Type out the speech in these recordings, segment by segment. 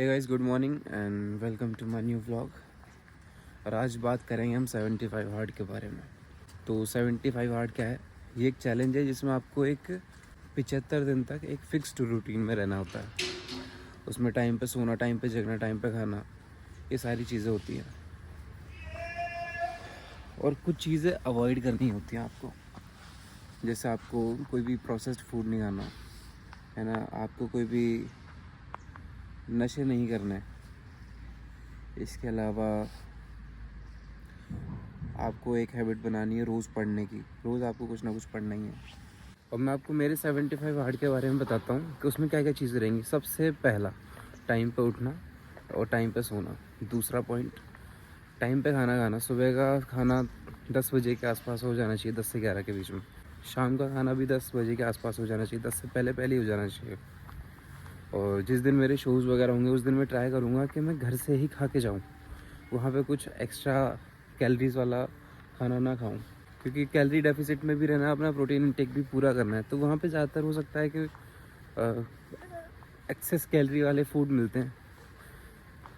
Hey guys, good morning and welcome to my new vlog. और आज बात करेंगे हम 75 हार्ड के बारे में। तो 75 हार्ड क्या है? ये एक चैलेंज है जिसमें आपको एक 75 दिन तक एक फिक्स्ड रूटीन में रहना होता है। उसमें टाइम पे सोना, टाइम पे जगना, टाइम पे खाना, ये सारी चीज़ें होती हैं। और कुछ चीज़ें अवॉइड करनी होती हैं आपको। जैसे आपको कोई भी प्रोसेस्ड फूड नहीं खाना है ना, आपको कोई भी नशे नहीं करने। इसके अलावा आपको एक हैबिट बनानी है रोज़ पढ़ने की। रोज़ आपको कुछ ना कुछ पढ़ना ही है। और मैं आपको मेरे 75 हार्ड के बारे में बताता हूँ कि उसमें क्या क्या चीज़ें रहेंगी। सबसे पहला, टाइम पे उठना और टाइम पे सोना। दूसरा पॉइंट, टाइम पे खाना खाना। सुबह का खाना 10 बजे के आसपास हो जाना चाहिए, 10 से 11 के बीच में। शाम का खाना भी 10 बजे के आसपास हो जाना चाहिए, 10 से पहले पहले ही हो जाना चाहिए। और जिस दिन मेरे शोज़ वगैरह होंगे उस दिन मैं ट्राई करूँगा कि मैं घर से ही खा के जाऊँ, वहाँ पे कुछ एक्स्ट्रा कैलोरीज वाला खाना ना खाऊं, क्योंकि कैलोरी डेफिसिट में भी रहना, अपना प्रोटीन इंटेक भी पूरा करना है। तो वहाँ पे ज़्यादातर हो सकता है कि एक्सेस कैलोरी वाले फूड मिलते हैं,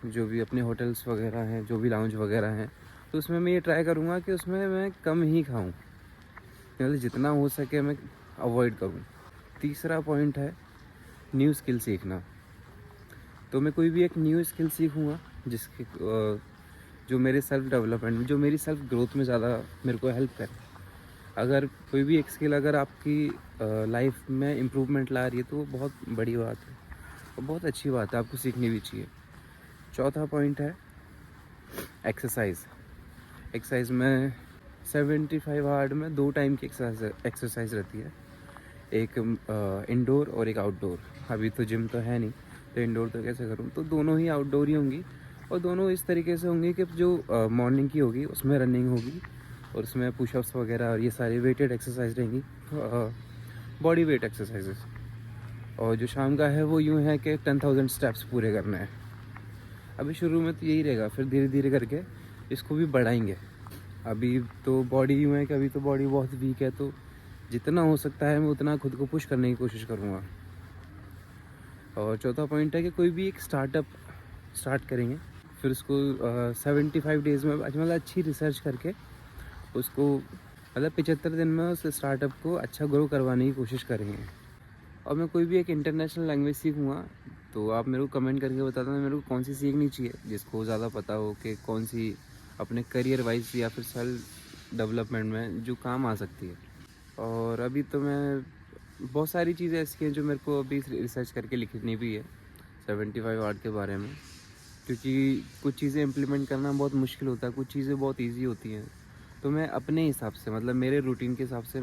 जो भी अपने होटल्स वगैरह हैं, जो भी लाउंज वगैरह हैं। तो उसमें मैं ये ट्राई करूँगा कि उसमें मैं कम ही खाऊँ, मतलब जितना हो सके मैं अवॉइड करूँ। तीसरा पॉइंट है न्यू स्किल सीखना। तो मैं कोई भी एक न्यू स्किल सीखूँगा जिसके जो मेरे सेल्फ डेवलपमेंट में, जो मेरी सेल्फ ग्रोथ में ज़्यादा मेरे को हेल्प करे। अगर कोई भी एक स्किल अगर आपकी लाइफ में इम्प्रूवमेंट ला रही है तो वो बहुत बड़ी बात है और बहुत अच्छी बात है, आपको सीखनी भी चाहिए। चौथा पॉइंट है एक्सरसाइज। एक्सरसाइज में 75 हार्ड में 2 टाइम की एक्सरसाइज रहती है, एक इंडोर और एक आउटडोर। अभी तो जिम तो है नहीं, तो इंडोर तो कैसे करूँ, तो दोनों ही आउटडोर ही होंगी। और दोनों इस तरीके से होंगी कि जो मॉर्निंग की होगी उसमें रनिंग होगी और उसमें पुशअप्स वगैरह और ये सारी वेटेड एक्सरसाइज रहेंगी, बॉडी वेट एक्सरसाइजेस। और जो शाम का है वो यूँ है कि 10,000 स्टेप्स पूरे करने हैं। अभी शुरू में तो यही रहेगा, फिर धीरे धीरे करके इसको भी बढ़ाएंगे। अभी तो बॉडी यूँ है कि अभी तो बॉडी बहुत वीक है, तो जितना हो सकता है मैं उतना खुद को पुश करने की कोशिश करूँगा। और चौथा पॉइंट है कि कोई भी एक स्टार्टअप स्टार्ट करेंगे, फिर उसको 75 डेज़ में मतलब अच्छी रिसर्च करके उसको, मतलब 75 दिन में उस स्टार्टअप को अच्छा ग्रो करवाने की कोशिश करेंगे। और मैं कोई भी एक इंटरनेशनल लैंग्वेज सीखूँगा, तो आप मेरे को कमेंट करके बता देना मेरे को कौन सी सीखनी चाहिए, जिसको ज़्यादा पता हो कि कौन सी अपने करियर वाइज या फिर सेल्फ डेवलपमेंट में जो काम आ सकती है। और अभी तो मैं बहुत सारी चीज़ें ऐसी हैं जो मेरे को अभी रिसर्च करके लिखनी भी है 75 आर्ट के बारे में, क्योंकि कुछ चीज़ें इम्प्लीमेंट करना बहुत मुश्किल होता है, कुछ चीज़ें बहुत इजी होती हैं। तो मैं अपने हिसाब से, मतलब मेरे रूटीन के हिसाब से,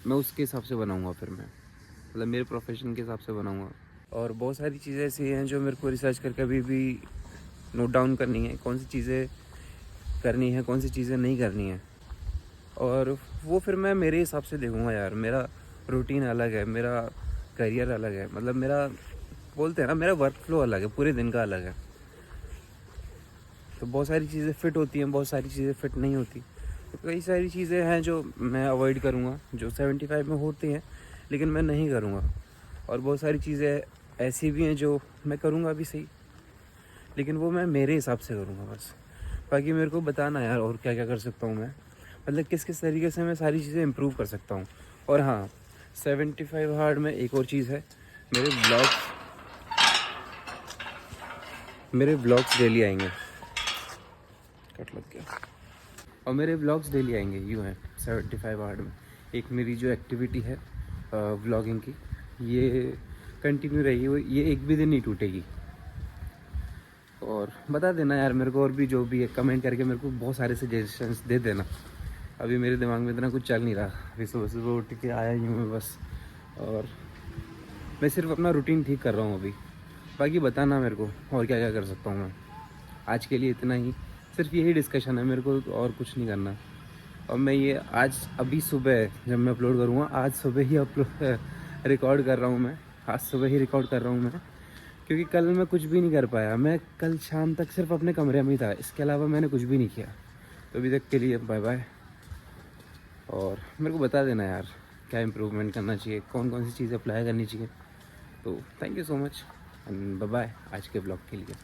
मैं उसके हिसाब से बनाऊँगा। फिर मैं मतलब मेरे प्रोफेशन के हिसाब से बनाऊँगा। और बहुत सारी चीज़ें ऐसी हैं जो मेरे को रिसर्च करके अभी भी नोट डाउन करनी है, कौन सी चीज़ें करनी है, कौन सी चीज़ें नहीं करनी है। और वो फिर मैं मेरे हिसाब से देखूँगा। यार मेरा रूटीन अलग है, मेरा करियर अलग है, मतलब मेरा, बोलते हैं ना, मेरा वर्क फ्लो अलग है, पूरे दिन का अलग है। तो बहुत सारी चीज़ें फ़िट होती हैं, बहुत सारी चीज़ें फ़िट नहीं होती। तो कई सारी चीज़ें हैं जो मैं अवॉइड करूँगा, जो 75 में होती हैं लेकिन मैं नहीं करूँगा। और बहुत सारी चीज़ें ऐसी भी हैं जो मैं करूँगा भी सही, लेकिन वो मैं मेरे हिसाब से करूँगा बस। बाकी मेरे को बताना यार और क्या क्या कर सकता हूँ मैं, मतलब किस किस तरीके से मैं सारी चीज़ें इम्प्रूव कर सकता हूँ। और हाँ, 75 हार्ड में एक और चीज़ है, मेरे व्लॉग्स डेली आएंगे। कट लग गया। और मेरे व्लॉग्स डेली आएंगे, यूँ है 75 हार्ड में। एक मेरी जो एक्टिविटी है व्लॉगिंग की, ये कंटिन्यू रहेगी, वो ये एक भी दिन नहीं टूटेगी। और बता देना यार मेरे को, और भी जो भी है कमेंट करके मेरे को बहुत सारे सजेशंस दे देना। अभी मेरे दिमाग में इतना कुछ चल नहीं रहा, अभी सुबह सुबह उठ के आया ही हूँ मैं बस, और मैं सिर्फ अपना रूटीन ठीक कर रहा हूँ अभी। बाकी बताना मेरे को और क्या क्या कर सकता हूँ मैं। आज के लिए इतना ही, सिर्फ यही डिस्कशन है, मेरे को और कुछ नहीं करना। और मैं ये आज अभी सुबह जब मैं अपलोड करूँगा, आज सुबह ही रिकॉर्ड कर रहा हूँ मैं, आज सुबह ही रिकॉर्ड कर रहा हूँ मैं, क्योंकि कल मैं कुछ भी नहीं कर पाया। मैं कल शाम तक सिर्फ अपने कमरे में ही था, इसके अलावा मैंने कुछ भी नहीं किया। तो अभी तक के लिए बाय बाय। और मेरे को बता देना यार क्या इम्प्रूवमेंट करना चाहिए, कौन कौन सी चीज़ें अप्लाई करनी चाहिए। तो thank you so much. And bye bye आज के ब्लॉग के लिए।